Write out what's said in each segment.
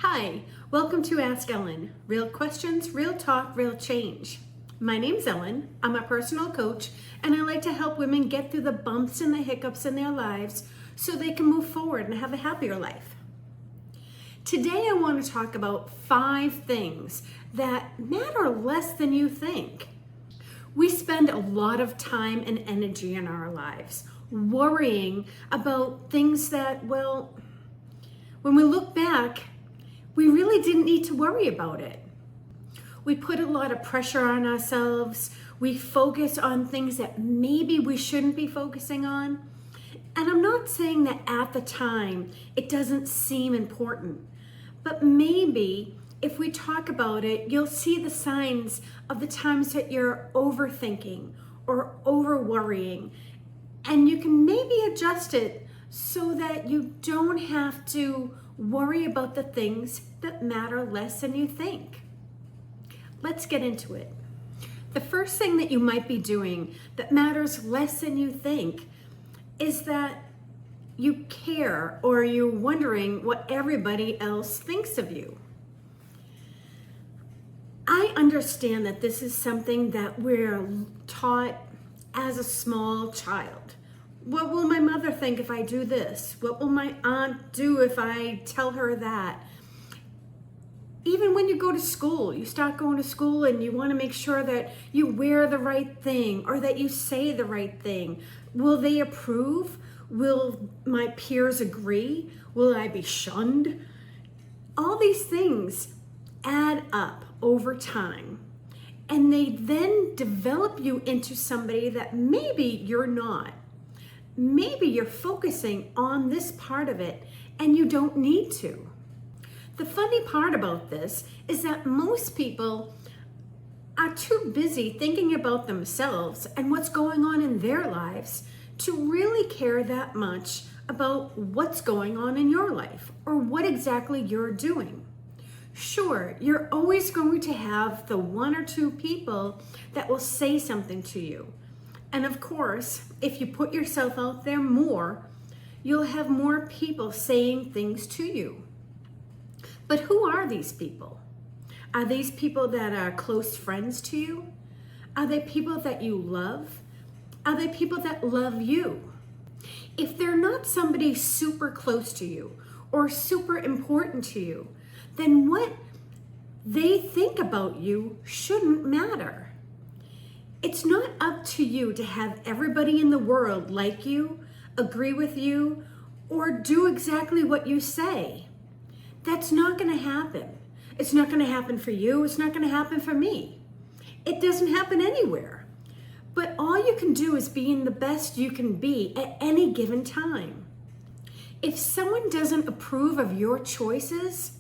Hi, welcome to Ask Ellen. Real questions, real talk, real change. My name's Ellen. I'm a personal coach, and I like to help women get through the bumps and the hiccups in their lives so they can move forward and have a happier life. Today I want to talk about 5 things that matter less than you think. We spend a lot of time and energy in our lives worrying about things that, well, when we look back, we really didn't need to worry about it. We put a lot of pressure on ourselves. We focus on things that maybe we shouldn't be focusing on. And I'm not saying that at the time it doesn't seem important, but maybe if we talk about it, you'll see the signs of the times that you're overthinking or over worrying, and you can maybe adjust it so that you don't have to worry about the things that matter less than you think. Let's get into it. The first thing that you might be doing that matters less than you think is that you care, or you're wondering what everybody else thinks of you. I understand that this is something that we're taught as a small child. What will my mother think if I do this? What will my aunt do if I tell her that? Even when you go to school, you start going to school and you want to make sure that you wear the right thing or that you say the right thing. Will they approve? Will my peers agree? Will I be shunned? All these things add up over time, and they then develop you into somebody that maybe you're not. Maybe you're focusing on this part of it and you don't need to. The funny part about this is that most people are too busy thinking about themselves and what's going on in their lives to really care that much about what's going on in your life or what exactly you're doing. Sure, you're always going to have the 1 or 2 people that will say something to you. And of course, if you put yourself out there more, you'll have more people saying things to you. But who are these people? Are these people that are close friends to you? Are they people that you love? Are they people that love you? If they're not somebody super close to you or super important to you, then what they think about you shouldn't matter. It's not up to you to have everybody in the world like you, agree with you, or do exactly what you say. That's not going to happen. It's not going to happen for you. It's not going to happen for me. It doesn't happen anywhere. But all you can do is being the best you can be at any given time. If someone doesn't approve of your choices,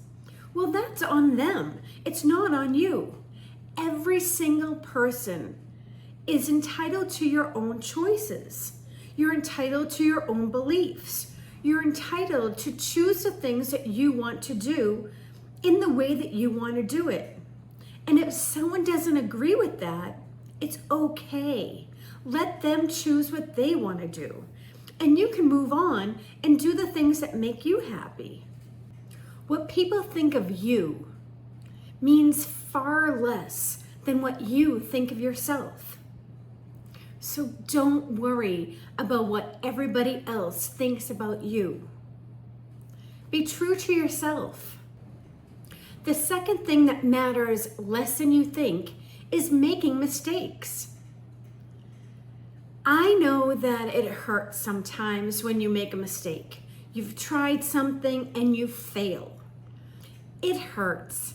well, that's on them. It's not on you. Every single person is entitled to your own choices. You're entitled to your own beliefs. You're entitled to choose the things that you want to do in the way that you want to do it. And if someone doesn't agree with that, it's okay. Let them choose what they want to do. And you can move on and do the things that make you happy. What people think of you means far less than what you think of yourself. So don't worry about what everybody else thinks about you. Be true to yourself. The second thing that matters less than you think is making mistakes. I know that it hurts sometimes when you make a mistake. You've tried something and you fail. It hurts.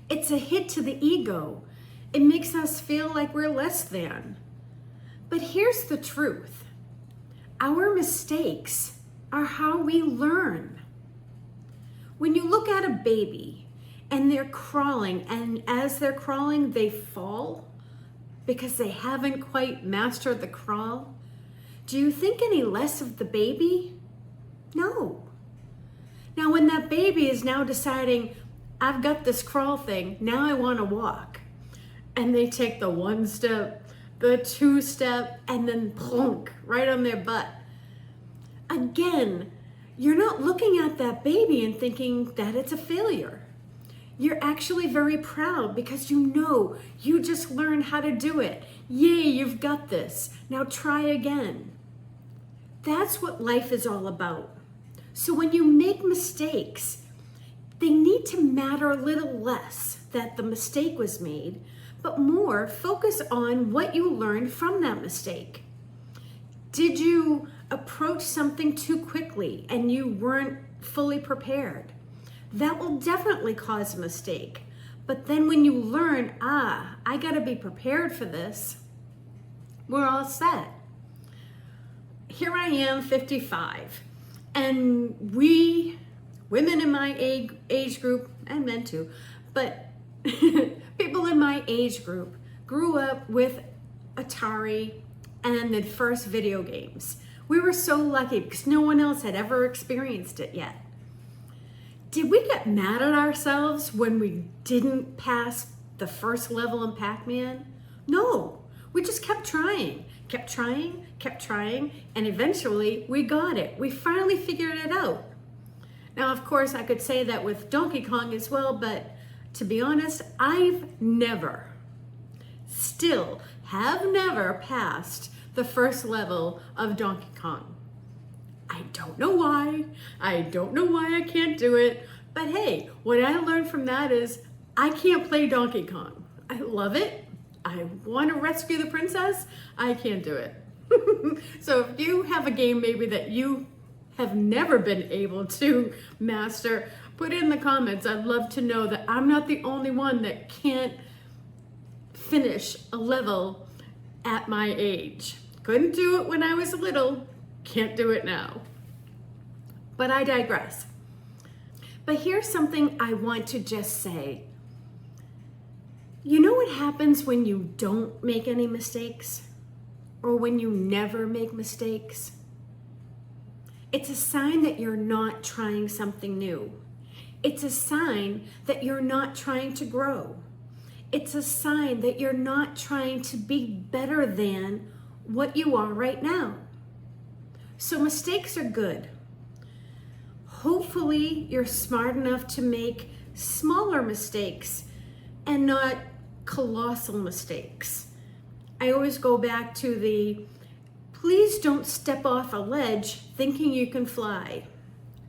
It's a hit to the ego. It makes us feel like we're less than. But here's the truth. Our mistakes are how we learn. When you look at a baby and they're crawling, and as they're crawling, they fall because they haven't quite mastered the crawl, do you think any less of the baby? No. Now, when that baby is now deciding, I've got this crawl thing, now I want to walk, and they take the 1 step, the 2 step, and then plunk right on their butt. Again, you're not looking at that baby and thinking that it's a failure. You're actually very proud because you know you just learned how to do it. Yay, you've got this. Now try again. That's what life is all about. So when you make mistakes, they need to matter a little less that the mistake was made, but more focus on what you learned from that mistake. Did you approach something too quickly and you weren't fully prepared? That will definitely cause a mistake. But then when you learn, I gotta be prepared for this, we're all set. Here I am, 55, and we, women in my age group, and men too, but people in my age group grew up with Atari and the first video games. We were so lucky because no one else had ever experienced it yet. Did we get mad at ourselves when we didn't pass the first level in Pac-Man? No, we just kept trying, and eventually we got it. We finally figured it out. Now, of course, I could say that with Donkey Kong as well, but to be honest, I've still have never passed the first level of Donkey Kong. I don't know why. I don't know why I can't do it. But hey, what I learned from that is I can't play Donkey Kong. I love it. I want to rescue the princess. I can't do it. So if you have a game maybe that you have never been able to master, put it in the comments. I'd love to know that I'm not the only one that can't finish a level at my age. Couldn't do it when I was little, can't do it now. But I digress. But here's something I want to just say. You know what happens when you don't make any mistakes? Or when you never make mistakes? It's a sign that you're not trying something new. It's a sign that you're not trying to grow. It's a sign that you're not trying to be better than what you are right now. So mistakes are good. Hopefully you're smart enough to make smaller mistakes and not colossal mistakes. I always go back to the please don't step off a ledge thinking you can fly.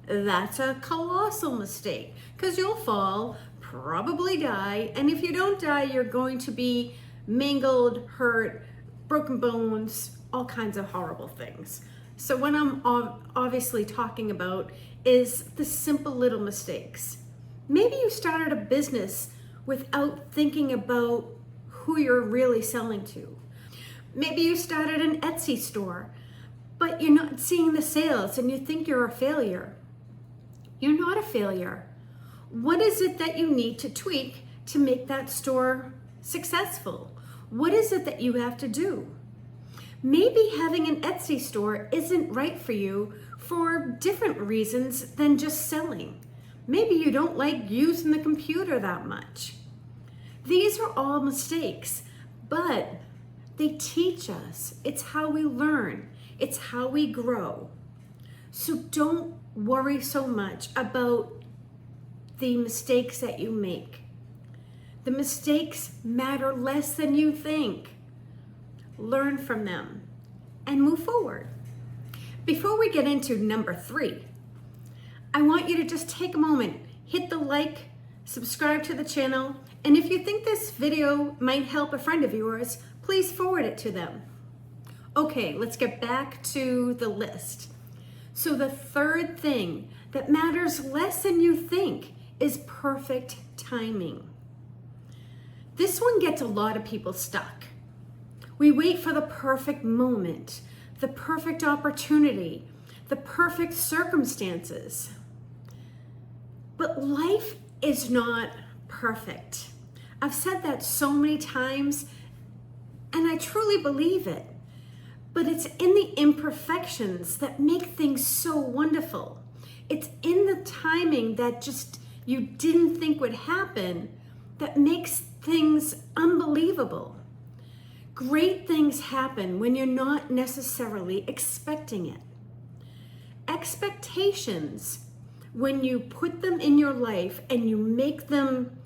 That's a colossal mistake because you'll fall, probably die, and if you don't die, you're going to be mangled, hurt, broken bones, all kinds of horrible things. So what I'm obviously talking about is the simple little mistakes. Maybe you started a business without thinking about who you're really selling to. Maybe you started an Etsy store, but you're not seeing the sales and you think you're a failure. You're not a failure. What is it that you need to tweak to make that store successful? What is it that you have to do? Maybe having an Etsy store isn't right for you for different reasons than just selling. Maybe you don't like using the computer that much. These are all mistakes, but they teach us. It's how we learn. It's how we grow. So don't worry so much about the mistakes that you make. The mistakes matter less than you think. Learn from them and move forward. Before we get into number 3, I want you to just take a moment, hit the like, subscribe to the channel, and if you think this video might help a friend of yours, please forward it to them. Okay, let's get back to the list. So the third thing that matters less than you think is perfect timing. This one gets a lot of people stuck. We wait for the perfect moment, the perfect opportunity, the perfect circumstances. But life is not perfect. I've said that so many times, and I truly believe it. But it's in the imperfections that make things so wonderful. It's in the timing that just you didn't think would happen that makes things unbelievable. Great things happen when you're not necessarily expecting it. Expectations, when you put them in your life and you make them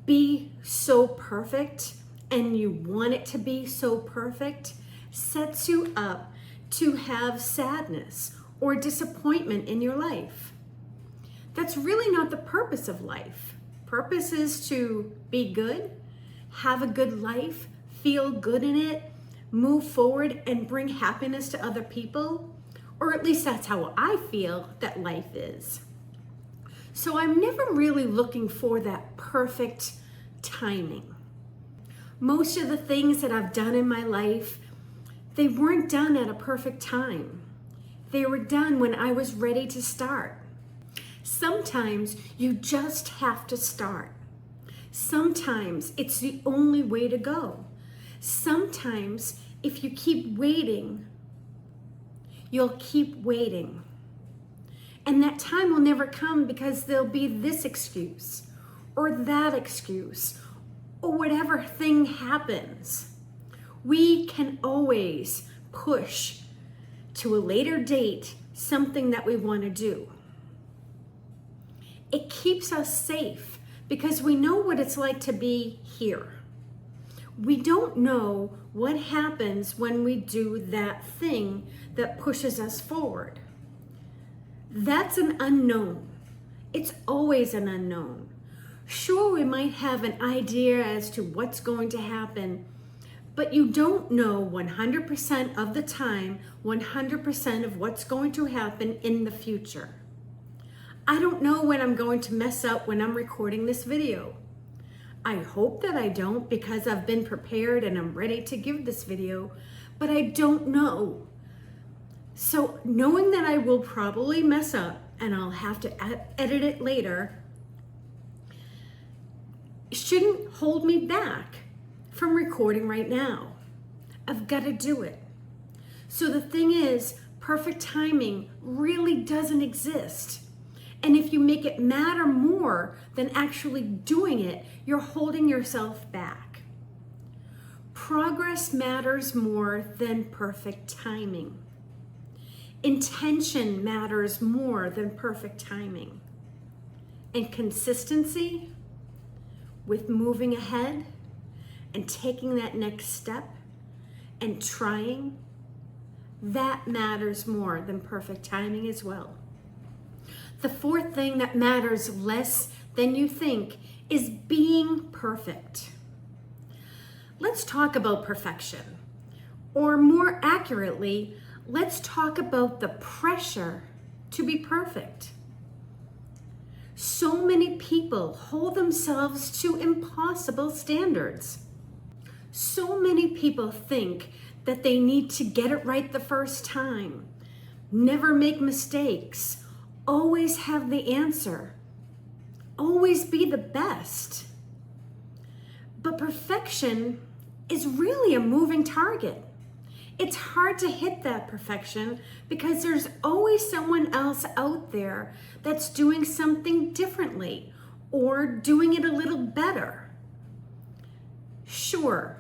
be so perfect and you want it to be so perfect sets you up to have sadness or disappointment in your life. That's really not the purpose of life. Purpose is to be good, have a good life, feel good in it, move forward and bring happiness to other people, or at least that's how I feel that life is. So I'm never really looking for that perfect timing. Most of the things that I've done in my life, they weren't done at a perfect time. They were done when I was ready to start. Sometimes you just have to start. Sometimes it's the only way to go. Sometimes if you keep waiting, you'll keep waiting. And that time will never come because there'll be this excuse or that excuse or whatever thing happens. We can always push to a later date something that we want to do. It keeps us safe because we know what it's like to be here. We don't know what happens when we do that thing that pushes us forward. That's an unknown. It's always an unknown. Sure, we might have an idea as to what's going to happen, but you don't know 100% of the time, 100% of what's going to happen in the future. I don't know when I'm going to mess up when I'm recording this video. I hope that I don't because I've been prepared and I'm ready to give this video, but I don't know. So knowing that I will probably mess up and I'll have to edit it later shouldn't hold me back from recording right now. I've got to do it. So the thing is, perfect timing really doesn't exist. And if you make it matter more than actually doing it, you're holding yourself back. Progress matters more than perfect timing. Intention matters more than perfect timing. And consistency with moving ahead and taking that next step and trying, that matters more than perfect timing as well. The fourth thing that matters less than you think is being perfect. Let's talk about perfection, or more accurately, let's talk about the pressure to be perfect. So many people hold themselves to impossible standards. So many people think that they need to get it right the first time, never make mistakes, always have the answer, always be the best. But perfection is really a moving target. It's hard to hit that perfection because there's always someone else out there that's doing something differently or doing it a little better. Sure,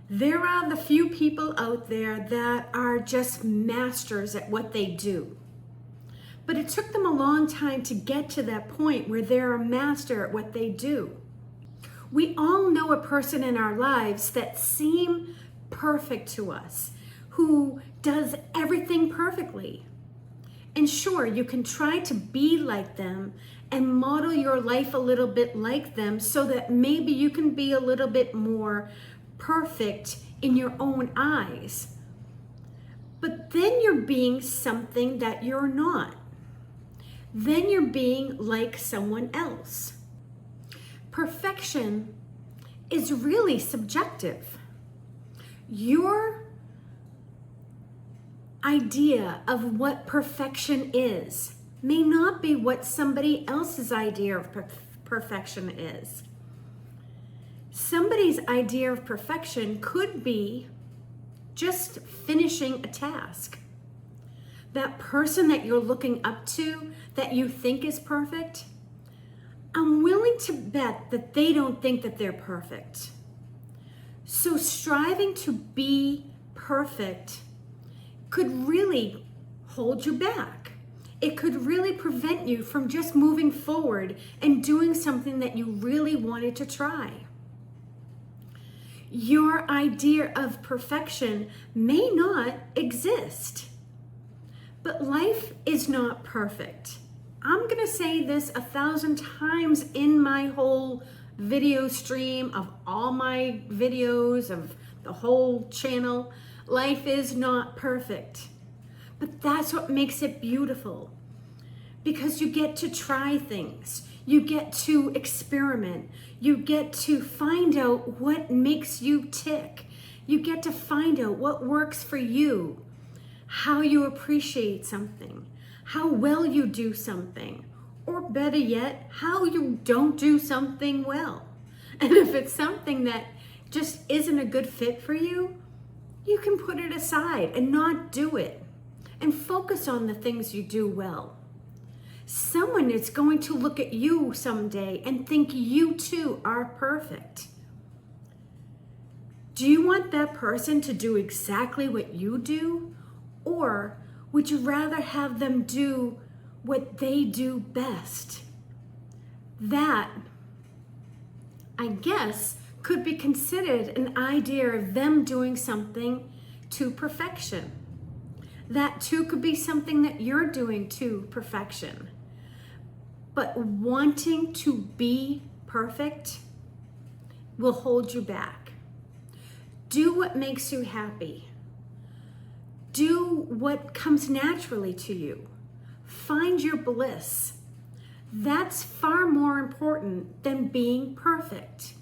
there are the few people out there that are just masters at what they do. But it took them a long time to get to that point where they're a master at what they do. We all know a person in our lives that seem perfect to us, who does everything perfectly. And sure, you can try to be like them and model your life a little bit like them so that maybe you can be a little bit more perfect in your own eyes. But then you're being something that you're not. Then you're being like someone else. Perfection is really subjective. Your idea of what perfection is may not be what somebody else's idea of perfection is. Somebody's idea of perfection could be just finishing a task. That person that you're looking up to, that you think is perfect, I'm willing to bet that they don't think that they're perfect. So striving to be perfect could really hold you back. it could really prevent you from just moving forward and doing something that you really wanted to try. Your idea of perfection may not exist, but life is not perfect. I'm gonna say this 1,000 times in my whole video stream of all my videos of the whole channel. Life is not perfect, but that's what makes it beautiful, because you get to try things, you get to experiment, you get to find out what makes you tick, you get to find out what works for you, how you appreciate something, how well you do something, or better yet, how you don't do something well. And if it's something that just isn't a good fit for you, you can put it aside and not do it and focus on the things you do well. Someone is going to look at you someday and think you too are perfect. Do you want that person to do exactly what you do? Or would you rather have them do what they do best? That, I guess, could be considered an idea of them doing something to perfection. That too could be something that you're doing to perfection. But wanting to be perfect will hold you back. Do what makes you happy. Do what comes naturally to you. Find your bliss. That's far more important than being perfect.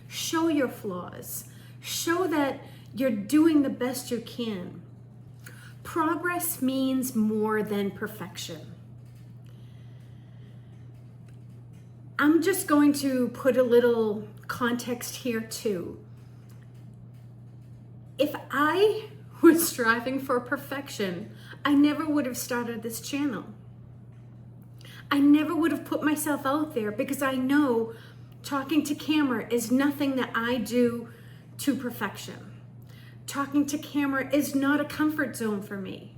Show your flaws. Show that you're doing the best you can. Progress means more than perfection. I'm just going to put a little context here too. If I was striving for perfection, I never would have started this channel. I never would have put myself out there, because I know talking to camera is nothing that I do to perfection. Talking to camera is not a comfort zone for me.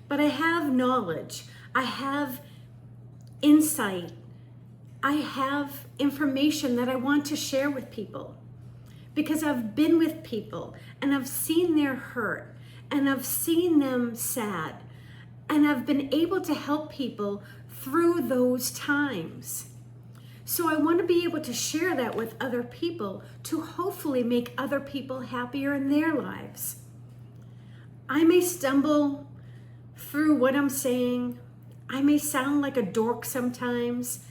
But I have knowledge, I have insight, I have information that I want to share with people. Because I've been with people and I've seen their hurt and I've seen them sad, and I've been able to help people through those times. So I want to be able to share that with other people to hopefully make other people happier in their lives. I may stumble through what I'm saying. I may sound like a dork sometimes,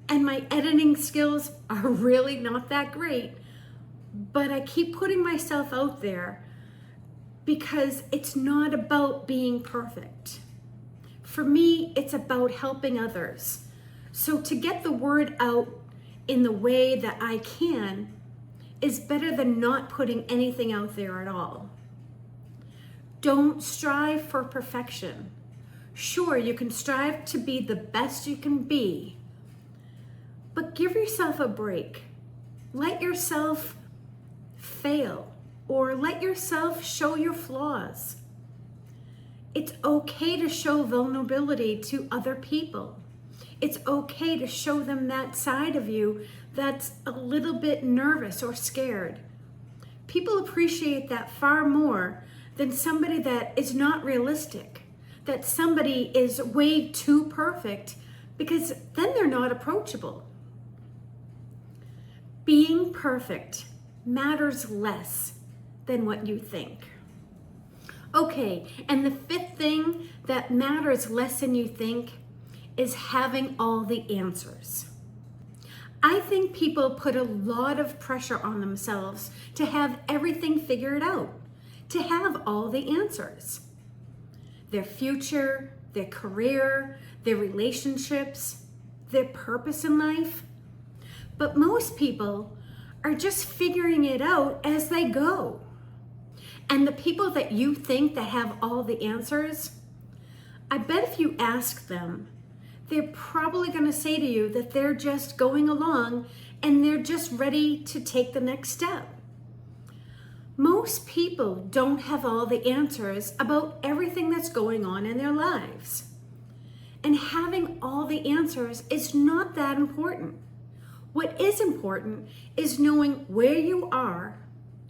and my editing skills are really not that great. But I keep putting myself out there because it's not about being perfect. For me, it's about helping others. So to get the word out in the way that I can is better than not putting anything out there at all. Don't strive for perfection. Sure, you can strive to be the best you can be, but give yourself a break. Let yourself fail, or let yourself show your flaws. It's okay to show vulnerability to other people. It's okay to show them that side of you that's a little bit nervous or scared. People appreciate that far more than somebody that is not realistic, that somebody is way too perfect, because then they're not approachable. Being perfect matters less than what you think. Okay, and the fifth thing that matters less than you think is having all the answers. I think people put a lot of pressure on themselves to have everything figured out, to have all the answers. Their future, their career, their relationships, their purpose in life. But most people are just figuring it out as they go. And the people that you think that have all the answers, I bet if you ask them, they're probably going to say to you that they're just going along and they're just ready to take the next step. Most people don't have all the answers about everything that's going on in their lives. And having all the answers is not that important. What is important is knowing where you are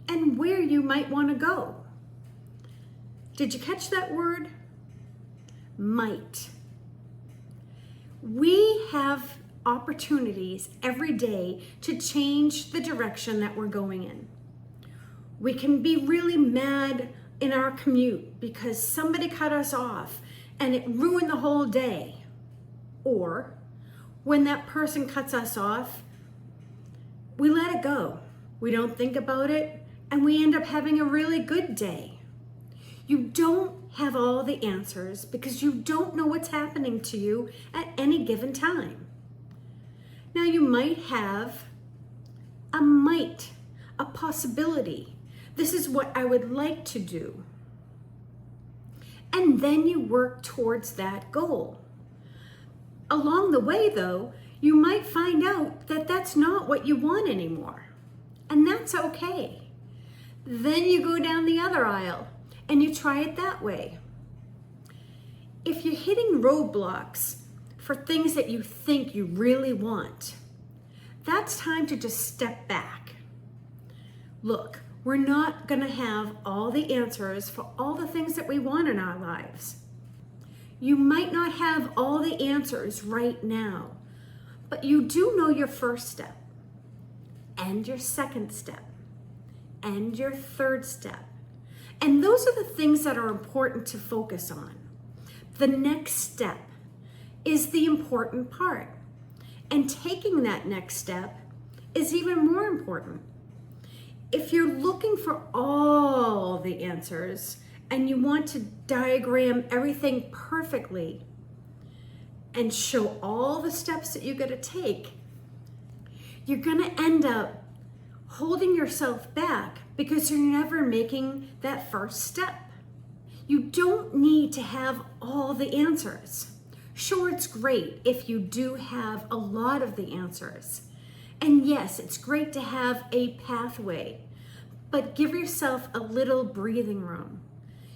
and where you might want to go. Did you catch that word? Might. We have opportunities every day to change the direction that we're going in. We can be really mad in our commute because somebody cut us off and it ruined the whole day. Or when that person cuts us off, we let it go. We don't think about it and we end up having a really good day. You don't have all the answers because you don't know what's happening to you at any given time. Now you might have a possibility. This is what I would like to do. And then you work towards that goal. Along the way though, you might find out that that's not what you want anymore. And that's okay. Then you go down the other aisle and you try it that way. If you're hitting roadblocks for things that you think you really want, that's time to just step back. Look, we're not going to have all the answers for all the things that we want in our lives. You might not have all the answers right now, but you do know your first step, and your second step, and your third step. And those are the things that are important to focus on. The next step is the important part. And taking that next step is even more important. If you're looking for all the answers and you want to diagram everything perfectly and show all the steps that you got to take, you're going to end up holding yourself back because you're never making that first step. You don't need to have all the answers. Sure, it's great if you do have a lot of the answers. And yes, it's great to have a pathway, but give yourself a little breathing room.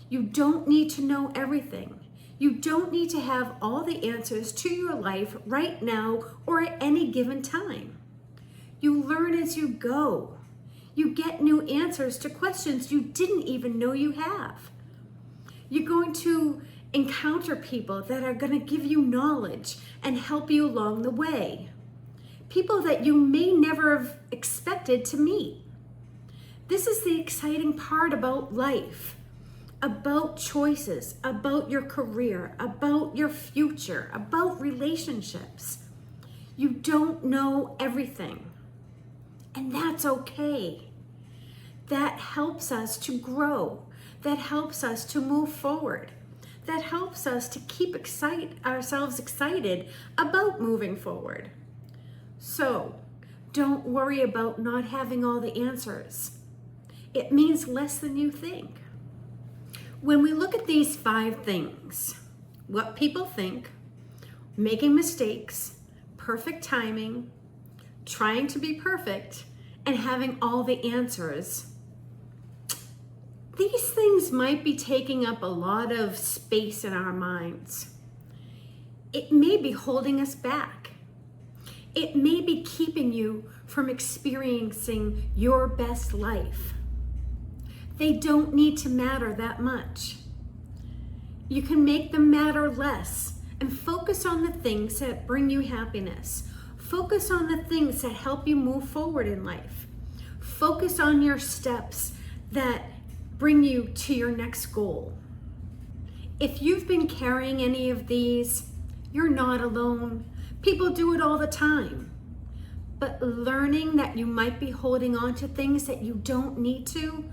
You don't need to know everything. You don't need to have all the answers to your life right now or at any given time. You learn as you go. You get new answers to questions you didn't even know you have. You're going to encounter people that are going to give you knowledge and help you along the way. People that you may never have expected to meet. This is the exciting part about life, about choices, about your career, about your future, about relationships. You don't know everything, and that's okay. That helps us to grow. That helps us to move forward. That helps us to keep ourselves excited about moving forward. So, don't worry about not having all the answers. It means less than you think. When we look at these 5 things, what people think, making mistakes, perfect timing, trying to be perfect, and having all the answers, these things might be taking up a lot of space in our minds. It may be holding us back. It may be keeping you from experiencing your best life. They don't need to matter that much. You can make them matter less and focus on the things that bring you happiness. Focus on the things that help you move forward in life. Focus on your steps that bring you to your next goal. If you've been carrying any of these, you're not alone. People do it all the time. But learning that you might be holding on to things that you don't need to,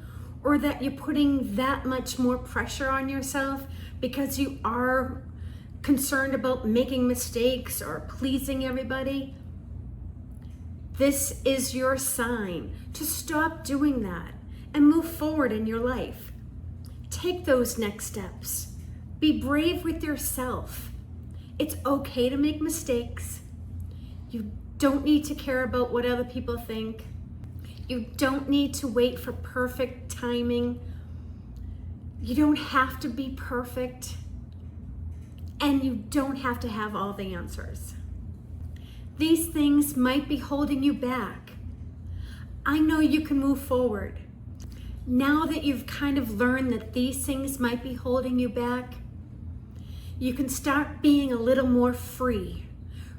or that you're putting that much more pressure on yourself because you are concerned about making mistakes or pleasing everybody, this is your sign to stop doing that and move forward in your life. Take those next steps. Be brave with yourself. It's okay to make mistakes. You don't need to care about what other people think. You don't need to wait for perfect timing. You don't have to be perfect. and you don't have to have all the answers. These things might be holding you back. I know you can move forward. Now that you've kind of learned that these things might be holding you back, you can start being a little more free.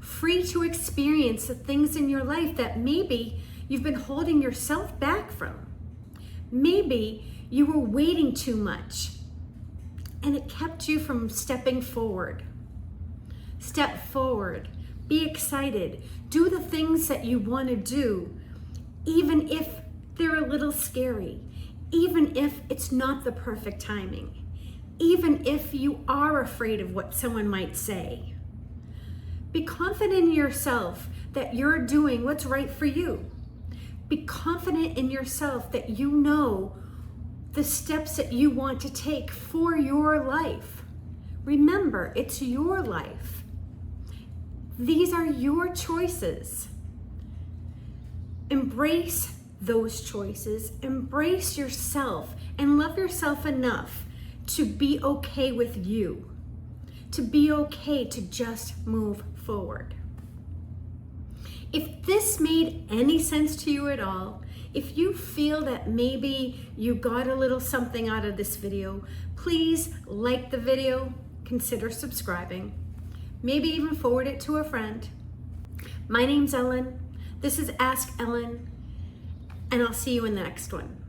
Free to experience the things in your life that maybe you've been holding yourself back from. Maybe you were waiting too much and it kept you from stepping forward. Step forward. Be excited. Do the things that you want to do, even if they're a little scary, even if it's not the perfect timing, even if you are afraid of what someone might say. Be confident in yourself that you're doing what's right for you. Be confident in yourself that you know the steps that you want to take for your life. Remember, it's your life. These are your choices. Embrace those choices. Embrace yourself and love yourself enough to be okay with you. To be okay to just move forward. If this made any sense to you at all, if you feel that maybe you got a little something out of this video, please like the video, consider subscribing, maybe even forward it to a friend. My name's Ellen. This is Ask Ellen, and I'll see you in the next one.